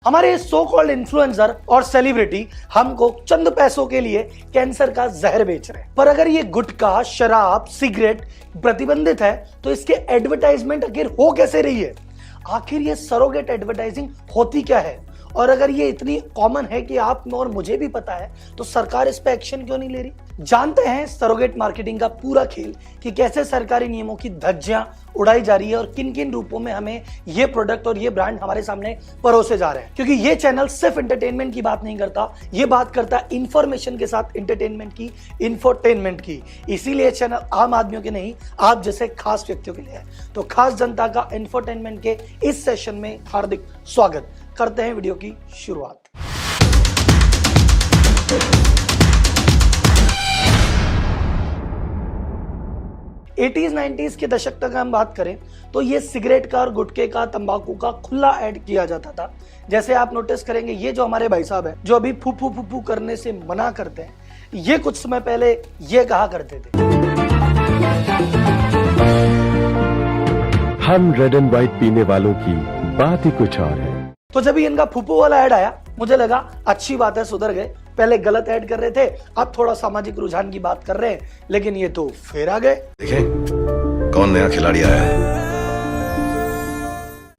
हमारे so called influencer और celebrity हमको चंद पैसों के लिए कैंसर का जहर बेच रहे हैं। पर अगर ये गुटखा, शराब, सिगरेट प्रतिबंधित है तो इसके एडवर्टाइजमेंट आखिर हो कैसे रही है? आखिर ये सरोगेट एडवर्टाइजिंग होती क्या है? और अगर ये इतनी कॉमन है कि आप और मुझे भी पता है तो सरकार इस पे एक्शन क्यों नहीं ले रही? जानते हैं सरोगेट मार्केटिंग का पूरा खेल कि कैसे सरकारी नियमों की धज्जियां उड़ाई जा रही है और किन किन रूपों में हमें ये प्रोडक्ट और ये ब्रांड हमारे सामने परोसे जा रहे हैं। क्योंकि ये चैनल सिर्फ एंटरटेनमेंट की बात नहीं करता, ये बात करता है इंफॉर्मेशन के साथ एंटरटेनमेंट की, इंफोटेनमेंट की। इसीलिए चैनल आम आदमियों के नहीं, आप जैसे खास व्यक्तियों के लिए है। तो खास जनता का इंफोटेनमेंट के इस सेशन में हार्दिक स्वागत। करते हैं वीडियो की शुरुआत। एटीज 90s के दशक तक हम बात करें तो ये सिगरेट का और गुटखे का, तंबाकू का खुला ऐड किया जाता था। जैसे आप नोटिस करेंगे ये जो हमारे भाई साहब हैं जो अभी फूफू फूफू करने से मना करते हैं, ये कुछ समय पहले ये कहा करते थे, हम रेड एंड व्हाइट पीने वालों की बात ही कुछ और है। तो जब इनका फूफू वाला ऐड आया मुझे लगा अच्छी बात है, सुधर गए। पहले गलत ऐड कर रहे थे, अब थोड़ा सामाजिक रुझान की बात कर रहे हैं, लेकिन ये तो फिर आ गए। देखें कौन नया खिलाड़ी आया है।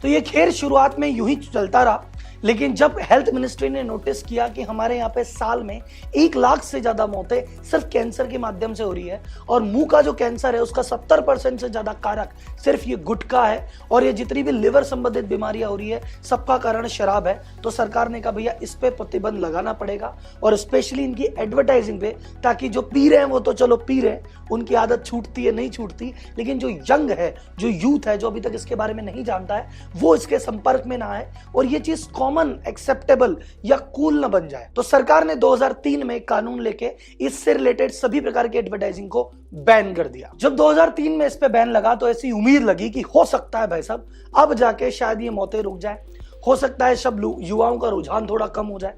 तो ये खेल शुरुआत में यूं ही चलता रहा, लेकिन जब हेल्थ मिनिस्ट्री ने नोटिस किया कि हमारे यहाँ पे साल में 1 लाख से ज्यादा मौतें सिर्फ कैंसर के माध्यम से हो रही है और मुंह का जो कैंसर है उसका 70% से ज्यादा कारक सिर्फ ये गुटखा है और ये जितनी भी लिवर संबंधित बीमारियां हो रही है सबका कारण शराब है, तो सरकार ने कहा भैया इस पे प्रतिबंध लगाना पड़ेगा और स्पेशली इनकी एडवर्टाइजिंग पे, ताकि जो पी रहे हैं वो तो चलो पी रहे हैं, उनकी आदत छूटती है नहीं छूटती, लेकिन जो यंग है, जो यूथ है, जो अभी तक इसके बारे में नहीं जानता है, वो इसके संपर्क में ना आए और ये चीज कॉमन, एक्सेप्टेबल या कूल न बन जाए। तो सरकार ने 2003 में कानून लेके इससे रिलेटेड सभी प्रकार की एडवर्टाइजिंग को बैन कर दिया। जब 2003 में इस पे बैन लगा तो ऐसी उम्मीद लगी कि हो सकता है भाई साहब अब जाके शायद ये मौतें रुक जाए, हो सकता है सब युवाओं का रुझान थोड़ा कम हो जाए,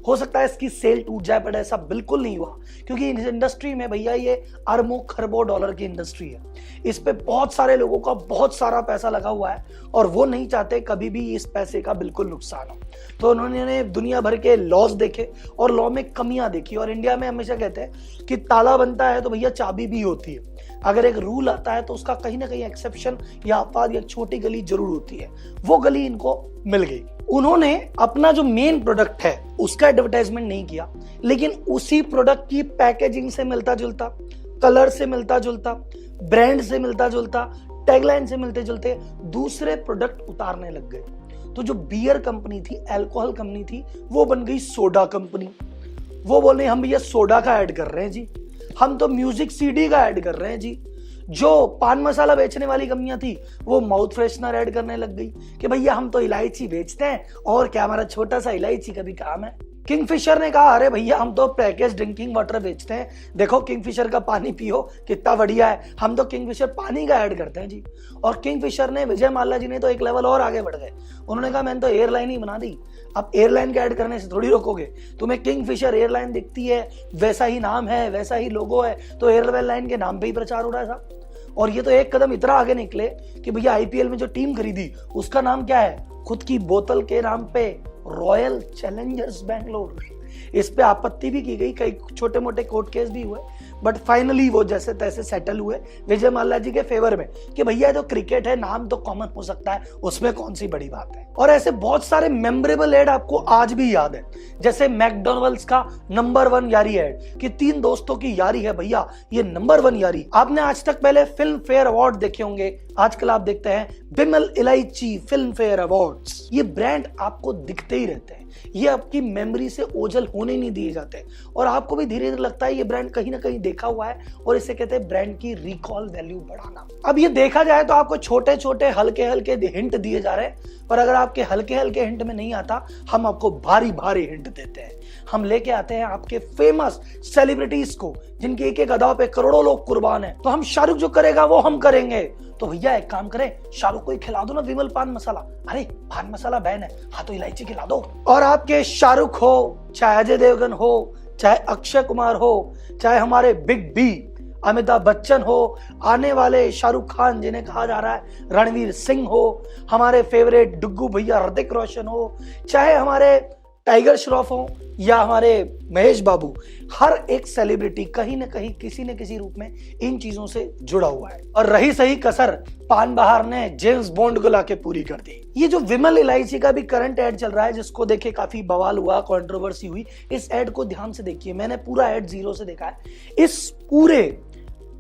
हो सकता है इसकी सेल टूट जाए, पर ऐसा बिल्कुल नहीं हुआ। क्योंकि इस इंडस्ट्री में भैया ये अरबों खरबों डॉलर की इंडस्ट्री है, इस पे बहुत सारे लोगों का बहुत सारा पैसा लगा हुआ है और वो नहीं चाहते कभी भी इस पैसे का बिल्कुल नुकसान हो। तो उन्होंने दुनिया भर के लॉज देखे और लॉ में कमियां देखी। और इंडिया में हमेशा कहते हैं कि ताला बनता है तो भैया चाबी भी होती है। अगर एक रूल आता है तो उसका कहीं ना कहीं एक्सेप्शन या अपवाद या छोटी गली जरूर होती है। वो गली इनको मिल गई। उन्होंने अपना जो मेन प्रोडक्ट है उसका एडवर्टाइजमेंट नहीं किया, लेकिन उसी प्रोडक्ट की पैकेजिंग से मिलता जुलता, कलर से मिलता जुलता, ब्रांड से मिलता जुलता, टैगलाइन से मिलते जुलते दूसरे प्रोडक्ट उतारने लग गए। तो जो बियर कंपनी थी, अल्कोहल कंपनी थी, वो बन गई सोडा कंपनी। वो बोले हम भैया सोडा का ऐड कर रहे हैं जी, हम तो म्यूजिक सीडी का ऐड कर रहे हैं जी। जो पान मसाला बेचने वाली कंपनियां थी वो माउथ फ्रेशनर ऐड करने लग गई कि भैया हम तो इलायची बेचते हैं और क्या हमारा छोटा सा इलायची का भी काम है। किंगफिशर ने कहा अरे भैया हम तो पैकेज ड्रिंकिंग वाटर बेचते हैं, देखो किंगफिशर का पानी पियो कितना बढ़िया है, हम तो किंगफिशर पानी का ऐड करते हैं जी। और किंगफिशर ने, विजय माल्या जी ने तो एक लेवल और आगे बढ़ गए। उन्होंने कहा मैंने तो एयरलाइन ही बना दी, अब एयरलाइन का ऐड करने से थोड़ी रोकोगे, तुम्हें किंगफिशर एयरलाइन दिखती है, वैसा ही नाम है, वैसा ही लोगो है, तो एयरलाइन के नाम पे ही प्रचार हो रहा है साहब। और ये तो एक कदम इतना आगे निकले कि भैया आईपीएल में जो टीम खरीदी उसका नाम क्या है, खुद की बोतल के नाम पे रॉयल चैलेंजर्स बैंगलोर। इस पे आपत्ति भी की गई, कई छोटे मोटे कोर्ट केस भी हुए, बट फाइनली वो जैसे तैसे सेटल हुए विजय माल्या जी के फेवर में कि भैया जो क्रिकेट है नाम तो कॉमन हो सकता है, उसमें कौन सी बड़ी बात है। और ऐसे बहुत सारे मेमोरेबल एड आपको आज भी याद है, जैसे मैकडॉनल्ड्स का नंबर 1 यारी एड कि 3 दोस्तों की यारी है भैया, ये नंबर 1 यारी। आपने आज तक पहले फिल्म फेयर अवार्ड देखे होंगे, आजकल आप देखते हैं बिमल इलायची फिल्म फेयर अवार्ड्स। ये ब्रांड आपको दिखते ही रहते हैं, ये आपकी मेमोरी से ओझल होने नहीं दिए जाते और आपको भी धीरे धीरे लगता है ये ब्रांड कहीं ना कहीं देखा हुआ है और इसे कहते हैं ब्रांड की रिकॉल वैल्यू बढ़ाना। अब ये देखा जाए तो आपको छोटे छोटे हल्के हल्के हिंट दिए जा रहे हैं, पर अगर आपके हल्के हल्के हिंट में नहीं आता, हम आपको भारी भारी हिंट देते हैं। हम लेके आते हैं आपके फेमस सेलिब्रिटीज को जिनके एक एक अदा पे करोड़ों लोग कुर्बान हैं। तो हम शाहरुख जो करेगा वो हम करेंगे, तो भैया एक काम करें, शाहरुख को ही खिला दो ना विमल पान मसाला। अरे पान मसाला बैन है, हाँ तो इलायची खिला दो। और आपके शाहरुख हो, चाहे अजय देवगन हो, चाहे अक्षय कुमार हो, चाहे हमारे बिग बी, अमिताभ बच्चन हो, आने वाले शाहरुख खान जिन्हें कहा जा रहा है रणवीर सिंह हो, हमारे फेवरेट डुग्गू भैया ऋतिक रोशन हो, चाहे हमारे टाइगर श्रॉफ हो या हमारे महेश बाबू, हर एक सेलिब्रिटी कहीं ना कहीं किसी न किसी रूप में इन चीजों से जुड़ा हुआ है। और रही सही कसर, पान बहार ने जेम्स बॉन्ड को लाके पूरी कर दी। ये जो विमल इलायची का भी करंट एड चल रहा है, जिसको देखे काफी बवाल हुआ, कंट्रोवर्सी हुई, इस एड को ध्यान से देखिए। मैंने पूरा एड जीरो से देखा है। इस पूरे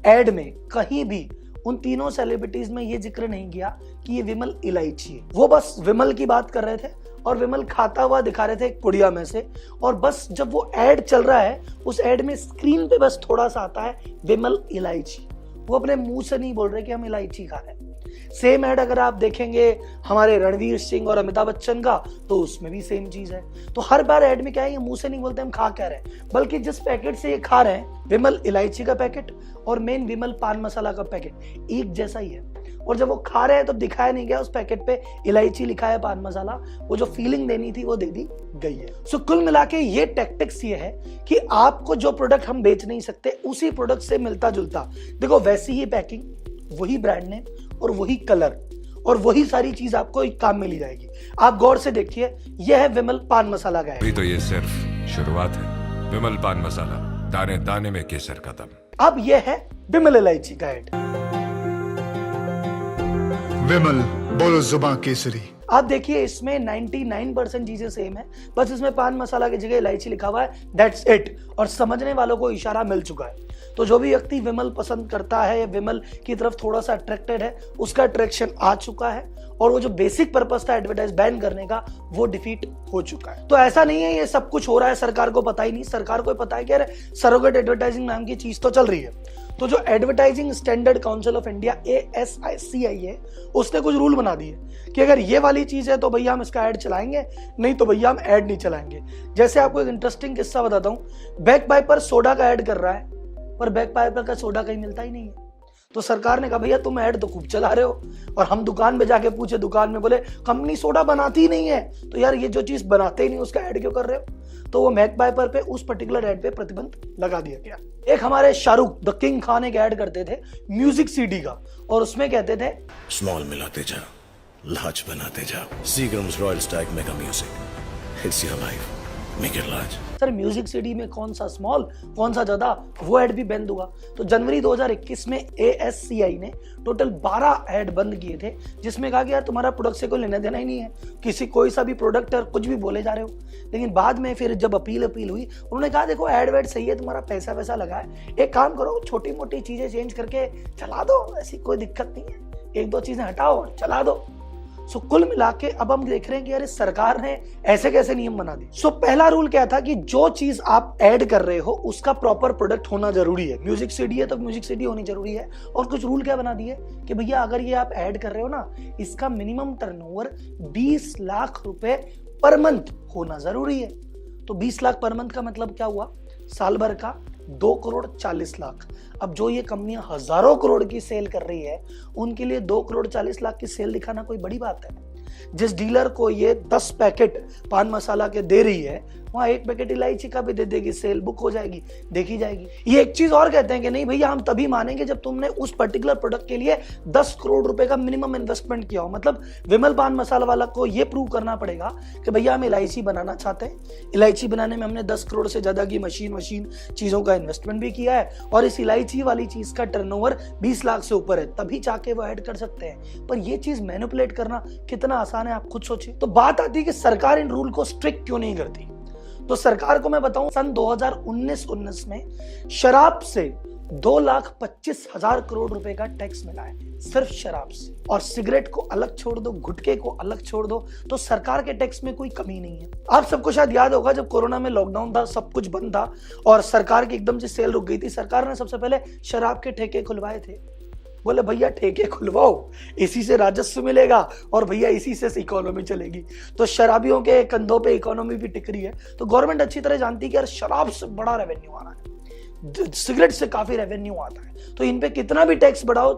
एड में कहीं भी उन तीनों सेलिब्रिटीज में ये जिक्र नहीं किया कि ये विमल इलायची है। वो बस विमल की बात कर रहे थे और विमल खाता हुआ दिखा रहे थे एक पुड़िया में से, और बस जब वो एड चल रहा है उस एड में स्क्रीन पे बस थोड़ा सा आता है विमल इलायची। वो अपने मुंह से नहीं बोल रहे कि हम इलायची खा रहे हैं। सेम एड अगर आप देखेंगे हमारे रणवीर सिंह और अमिताभ बच्चन का, तो उसमें भी सेम चीज है। तो हर बार एड में क्या है, ये मुंह से नहीं बोलते हम खा क्या रहे हैं, बल्कि जिस पैकेट से ये खा रहे हैं, विमल इलायची का पैकेट और मेन विमल पान मसाला का पैकेट एक जैसा ही है। और जब वो खा रहे हैं तो दिखाया नहीं गया उस पैकेट पे इलायची लिखा है, पान मसाला। वो जो फीलिंग देनी थी वो दे दी गई है। सो कुल मिला के ये टैक्टिक्स ये है कि आपको जो प्रोडक्ट हम बेच नहीं सकते उसी प्रोडक्ट से मिलता जुलता, देखो वैसी ही पैकिंग, वही ब्रांड नेम और वही कलर और वही सारी चीज आपको एक काम मिल जाएगी। आप गौर से देखिए, यह है विमल पान मसाला का अभी तो ये सिर्फ शुरुआत है। विमल पान मसाला, दाने दाने में केसर का दम। अब यह है विमल इलायची का एड। विमल बोलो जुबान केसरी। आप देखिए इसमें 99% चीजें सेम है, बस इसमें पान मसाला की जगह इलायची लिखा हुआ है, दैट्स इट। और समझने वालों को इशारा मिल चुका है। तो जो भी व्यक्ति विमल पसंद करता है या विमल की तरफ थोड़ा सा अट्रैक्टेड है, उसका अट्रैक्शन आ चुका है और वो जो बेसिक पर्पस था एडवर्टाइज बैन करने का, वो डिफीट हो चुका है। तो ऐसा नहीं है ये सब कुछ हो रहा है सरकार को पता ही नहीं। सरकार को पता है कि अरे सरोगेट एडवर्टाइजिंग नाम की चीज तो चल रही है। तो जो advertising standard council of India ASICI है, उसने कुछ रूल बना दिए कि अगर ये वाली चीज है तो भैया हम इसका ऐड चलाएंगे, नहीं तो भैया हम ऐड नहीं चलाएंगे। जैसे आपको एक इंटरेस्टिंग किस्सा बताता हूँ, बैक पाइपर सोडा का ऐड कर रहा है, पर बैक पाइपर का सोडा कहीं मिलता ही नहीं है। तो सरकार ने कहा भैया तुम ऐड तो खूब चला रहे हो, और हम दुकान में जाके पूछे, दुकान में बोले कंपनी सोडा बनाती ही नहीं है, तो यार ये जो चीज बनाते ही नहीं उसका ऐड क्यों कर रहे हो। तो वो मैक पाइपर पे उस पर्टिकुलर ऐड पे प्रतिबंध लगा दिया गया। एक हमारे शाहरुख द किंग खान एक ऐड करते थे म्यूजिक CD का, और उसमें कहते थे स्मॉल मिलाते जा, लार्ज बनाते जा। Seagram's royal Stag mega music, it's your life, make it large. Sir music CD में कौन सा स्मॉल कौन सा ज्यादा, वो ऐड भी बंद हुआ। तो जनवरी 2021 में ASCI ने टोटल 12 ऐड बंद किए थे, जिसमें कहा कि यार तुम्हारा प्रोडक्ट से कोई लेना देना ही नहीं है, किसी कोई सा भी प्रोडक्ट और कुछ भी बोले जा रहे हो। लेकिन बाद में फिर जब अपील हुई, उन्होंने कहा देखो ऐड वेड सही है, तुम्हारा पैसा वैसा लगा है, एक काम करो छोटी मोटी चीजें चेंज करके चला दो, ऐसी कोई दिक्कत नहीं है, एक दो चीजें हटाओ और चला दो। सो कुल मिला के अब हम देख रहे हैं कि यार सरकार ने ऐसे कैसे नियम बना दिए। सो पहला रूल क्या था कि जो चीज आप ऐड कर रहे हो उसका प्रॉपर प्रोडक्ट होना जरूरी है। म्यूजिक CD है तो म्यूजिक CD होनी जरूरी है। और कुछ रूल क्या बना दिए कि भैया अगर ये आप ऐड कर रहे हो ना, इसका मिनिमम टर्नओवर 20 लाख रुपए पर मंथ होना जरूरी है। तो 20 लाख पर मंथ का मतलब क्या हुआ, साल भर का 2 करोड़ 40 लाख। अब जो ये कंपनियां हजारों करोड़ की सेल कर रही है, उनके लिए 2 करोड़ 40 लाख की सेल दिखाना कोई बड़ी बात है। जिस डीलर को ये 10 पैकेट पान मसाला के दे रही है, वहां 1 पैकेट इलायची का भी दे देगी, सेल बुक हो जाएगी, देखी जाएगी। ये एक चीज और कहते हैं कि नहीं भैया हम तभी मानेंगे जब तुमने उस पर्टिकुलर प्रोडक्ट के लिए 10 करोड़ रुपए का मिनिमम इन्वेस्टमेंट किया हो। मतलब विमल पान मसाला वाला को ये प्रूव करना पड़ेगा कि भैया हम इलायची बनाना चाहते हैं, इलायची बनाने में हमने 10 करोड़ से ज्यादा की मशीन चीजों का इन्वेस्टमेंट भी किया है, और इस इलायची वाली चीज का टर्नओवर 20 लाख से ऊपर है, तभी जाके वो ऐड कर सकते हैं। पर ये चीज मैनिपुलेट करना कितना आसान है, आप खुद सोचिए। तो बात आती है कि सरकार इन रूल को स्ट्रिक्ट क्यों नहीं करती। तो सरकार को मैं बताऊं, सन 2019 में शराब से 2,25,000 करोड़ रुपए का टैक्स मिला है, सिर्फ शराब से। और सिगरेट को अलग छोड़ दो, गुटखे को अलग छोड़ दो, तो सरकार के टैक्स में कोई कमी नहीं है। आप सबको शायद याद होगा जब कोरोना में लॉकडाउन था, सब कुछ बंद था और सरकार की एकदम से सेल रुक गई थी, सरकार ने सबसे पहले शराब के ठेके खुलवाए थे। बोले भैया ठेके खुलवाओ, इसी से राजस्व मिलेगा और भैया इसी से इकोनॉमी चलेगी। तो शराबियों के कंधों पे इकोनॉमी भी टिक रही है। तो गवर्नमेंट अच्छी तरह जानती है कि यार शराब से बड़ा रेवेन्यू आ रहा है, सिगरेट से काफी रेवेन्यू आता है, तो इन पे कितना भी टैक्स बढ़ाओ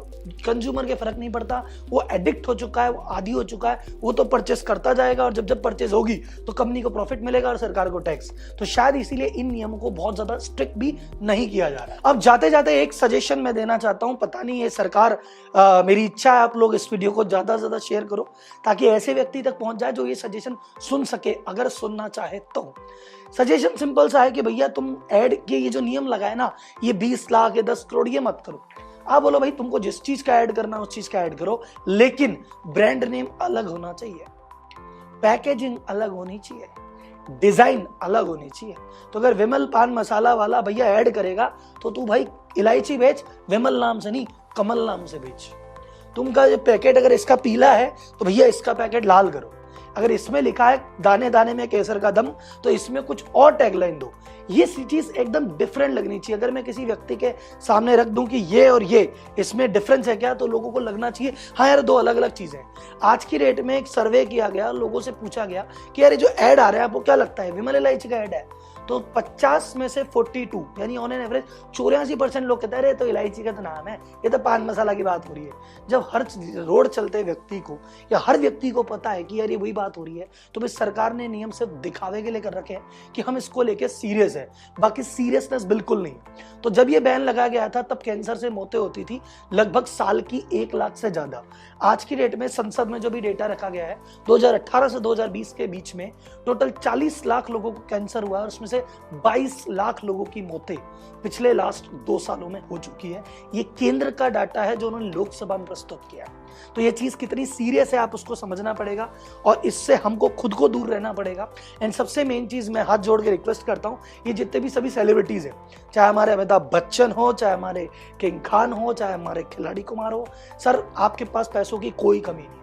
कंज्यूमर के फर्क नहीं पड़ता। वो एडिक्ट हो चुका है, वो आदी हो चुका है, वो तो परचेस करता जाएगा और जब जब परचेस होगी तो कंपनी को प्रॉफिट मिलेगा और सरकार को टैक्स। तो शायद इसीलिए इन नियमों को बहुत ज्यादा स्ट्रिक्ट भी नहीं किया जा रहा है। अब जाते जाते एक सजेशन मैं देना चाहता हूं, पता नहीं ये सरकार मेरी इच्छा है आप लोग इस वीडियो को ज्यादा से ज्यादा शेयर करो ताकि ऐसे व्यक्ति तक पहुंच जाए जो ये सजेशन सुन सके, अगर सुनना चाहे तो। सजेशन सिंपल सा है कि भैया तुम ऐड के ये जो नियम लगाए ना, ये 20 लाख या 10 करोड़ ये मत करो। आप बोलो भाई तुमको जिस चीज का ऐड करना उस चीज का ऐड करो, लेकिन ब्रांड नेम अलग होना चाहिए, पैकेजिंग अलग होनी चाहिए, डिजाइन अलग होनी चाहिए। तो अगर विमल पान मसाला वाला भैया ऐड करेगा तो तू भाई इलायची बेच, विमल नाम से नहीं कमल नाम से बेच। तुमका जो पैकेट अगर इसका पीला है तो भैया इसका पैकेट लाल करो। अगर इसमें लिखा है दाने दाने में केसर का दम तो इसमें कुछ और टैगलाइन दो। ये चीज एकदम डिफरेंट लगनी चाहिए। अगर मैं किसी व्यक्ति के सामने रख दूं कि ये और ये इसमें डिफरेंस है क्या, तो लोगों को लगना चाहिए हाँ यार दो अलग अलग चीजें। आज की डेट में एक सर्वे किया गया, लोगों से पूछा गया कि यार जो ऐड आ रहा है आपको क्या लगता है विमल इलायची का ऐड है, तो 50 में से 42 यानी ऑन एन एवरेज 84% लोग कहते हैं अरे तो इलायची का तो नाम है, ये तो पान मसाला की बात हो रही है। जब हर रोड चलते व्यक्ति को या हर व्यक्ति को पता है कि यार ये वही बात हो रही है, तो फिर सरकार ने नियम सिर्फ दिखावे के लिए कर रखे हैं कि हम इसको लेके सीरियस है, बाकी सीरियसनेस बिल्कुल नहीं। तो जब ये बैन लगाया गया था तब कैंसर से मौतें होती थी लगभग साल की 1 लाख से ज्यादा। आज की डेट में संसद में जो भी डेटा रखा गया है 2018 से 2020 के बीच में टोटल 40 लाख लोगों को कैंसर हुआ और उसमें से 22 लाख लोगों की मौतें पिछले लास्ट 2 सालों में हो चुकी है। ये केंद्र का डाटा है जो उन्होंने लोकसभा में प्रस्तुत किया है। तो ये चीज कितनी सीरियस है आप उसको समझना पड़ेगा और इससे हमको खुद को दूर रहना पड़ेगा। एंड सबसे मेन चीज मैं हाथ जोड़ के रिक्वेस्ट करता हूं, ये जितने भी सभी सेलिब्रिटीज हैं, चाहे हमारे अमिताभ बच्चन हो, चाहे हमारे किंग खान हो, चाहे हमारे खिलाड़ी कुमार हो, सर आपके पास पैसों की कोई कमी नहीं।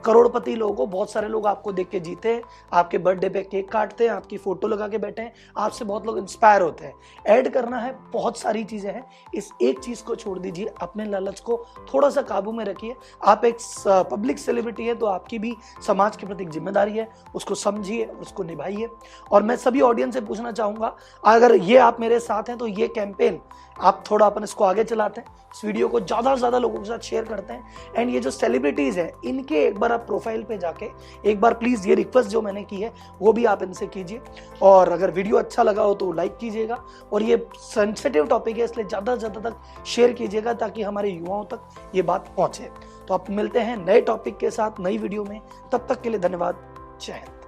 करोड़पति लोगों को बहुत सारे लोग आपको देख के जीते हैं, आपके बर्थडे पे केक काटते हैं, आपकी फोटो लगा के बैठे हैं, आपसे बहुत लोग इंस्पायर होते हैं। ऐड करना है, बहुत सारी चीजें हैं, इस एक चीज को छोड़ दीजिए, अपने लालच को थोड़ा सा काबू में रखिए। आप एक पब्लिक सेलिब्रिटी है तो आपकी भी समाज के प्रति जिम्मेदारी है, उसको समझिए, उसको निभाइए। और मैं सभी ऑडियंस से पूछना चाहूंगा, अगर ये आप मेरे साथ हैं तो ये कैंपेन आप थोड़ा अपन इसको आगे चलाते हैं, इस वीडियो को ज्यादा से ज्यादा लोगों के साथ शेयर करते हैं। एंड ये जो सेलिब्रिटीज है इनके एक बार आप प्रोफाइल पे जाके एक बार प्लीज ये रिक्वेस्ट जो मैंने की है वो भी आप इनसे कीजिए। और अगर वीडियो अच्छा लगा हो तो लाइक कीजिएगा और ये सेंसिटिव टॉपिक है इसलिए ज्यादा से ज्यादा तक शेयर कीजिएगा ताकि हमारे युवाओं तक ये बात पहुंचे। तो आप मिलते हैं नए टॉपिक के साथ नई वीडियो में, तब तक के लिए धन्यवाद। जय हिंद।